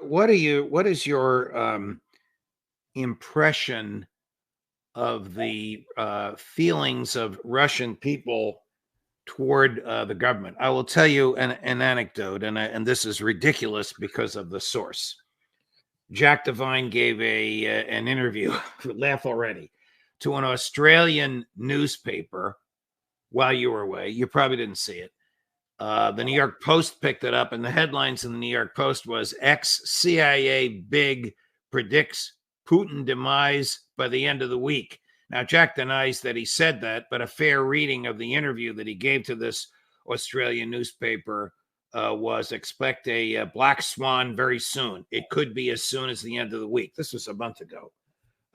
what is your impression of the feelings of Russian people toward the government? I will tell you an anecdote, and this is ridiculous because of the source. Jack Devine gave an interview, laugh already, to an Australian newspaper while you were away. You probably didn't see it. The New York Post picked it up, and the headlines in the New York Post was ex-CIA big predicts Putin demise by the end of the week. Now, Jack denies that he said that, but a fair reading of the interview that he gave to this Australian newspaper was expect a black swan very soon. It could be as soon as the end of the week. This was a month ago.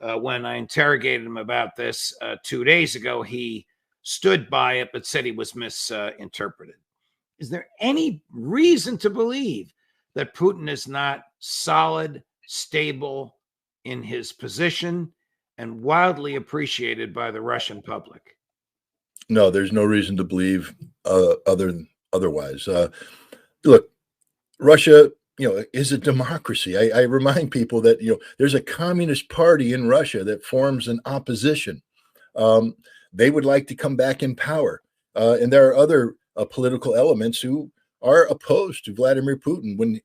When I interrogated him about this 2 days ago, he stood by it, but said he was misinterpreted. Is there any reason to believe that Putin is not solid, stable in his position, and wildly appreciated by the Russian public? No, there's no reason to believe otherwise. Look, Russia, is a democracy. I remind people that, there's a communist party in Russia that forms an opposition. They would like to come back in power. And there are other political elements who are opposed to Vladimir Putin. When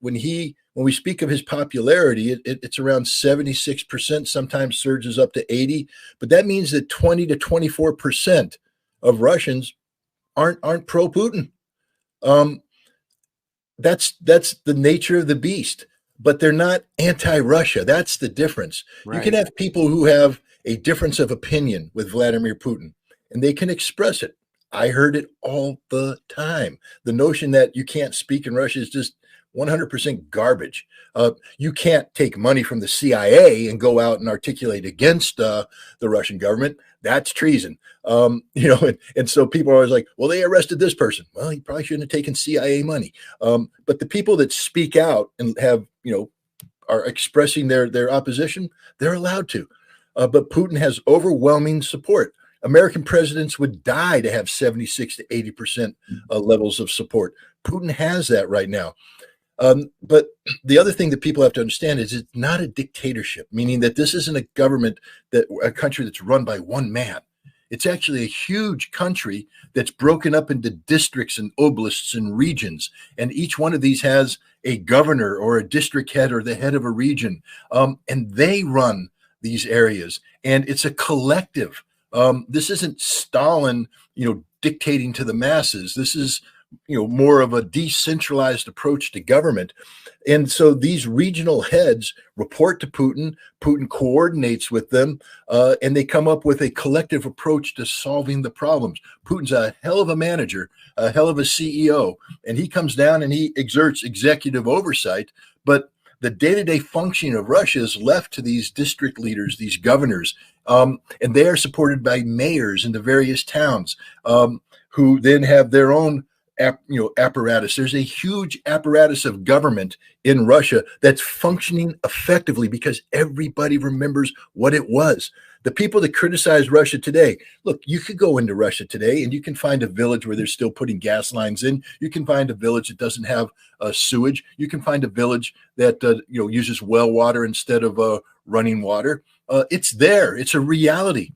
we speak of his popularity, it's around 76%, sometimes surges up to 80%. But that means that 20 to 24% of Russians aren't pro-Putin. That's the nature of the beast. But they're not anti-Russia. That's the difference. Right. You can have people who have a difference of opinion with Vladimir Putin, and they can express it. I heard it all the time. The notion that you can't speak in Russia is just 100% garbage. You can't take money from the CIA and go out and articulate against the Russian government. That's treason. And so people are always like, well, they arrested this person. Well, he probably shouldn't have taken CIA money. But the people that speak out and have, are expressing their opposition, they're allowed to. But Putin has overwhelming support. American presidents would die to have 76 to 80% levels of support. Putin has that right now. But the other thing that people have to understand is it's not a dictatorship, meaning that this isn't a government, a country that's run by one man. It's actually a huge country that's broken up into districts and oblasts and regions. And each one of these has a governor or a district head or the head of a region. And they run these areas. And it's a collective. This isn't Stalin, dictating to the masses. This is, more of a decentralized approach to government. And so these regional heads report to Putin. Putin coordinates with them, and they come up with a collective approach to solving the problems. Putin's a hell of a manager, a hell of a CEO, and he comes down and he exerts executive oversight. But the day-to-day functioning of Russia is left to these district leaders, these governors, and they are supported by mayors in the various towns, who then have their own apparatus. There's a huge apparatus of government in Russia that's functioning effectively because everybody remembers what it was. The people that criticize Russia today, look, you could go into Russia today and you can find a village where they're still putting gas lines in. You can find a village that doesn't have sewage. You can find a village that uses well water instead of running water. It's there. It's a reality.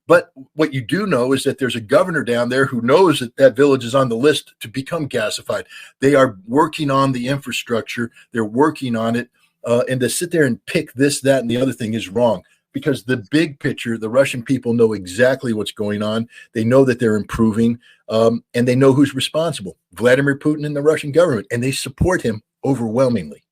But what you do know is that there's a governor down there who knows that that village is on the list to become gasified. They are working on the infrastructure. They're working on it. And to sit there and pick this, that, and the other thing is wrong, because the big picture, the Russian people know exactly what's going on. They know that they're improving, and they know who's responsible, Vladimir Putin and the Russian government, and they support him overwhelmingly.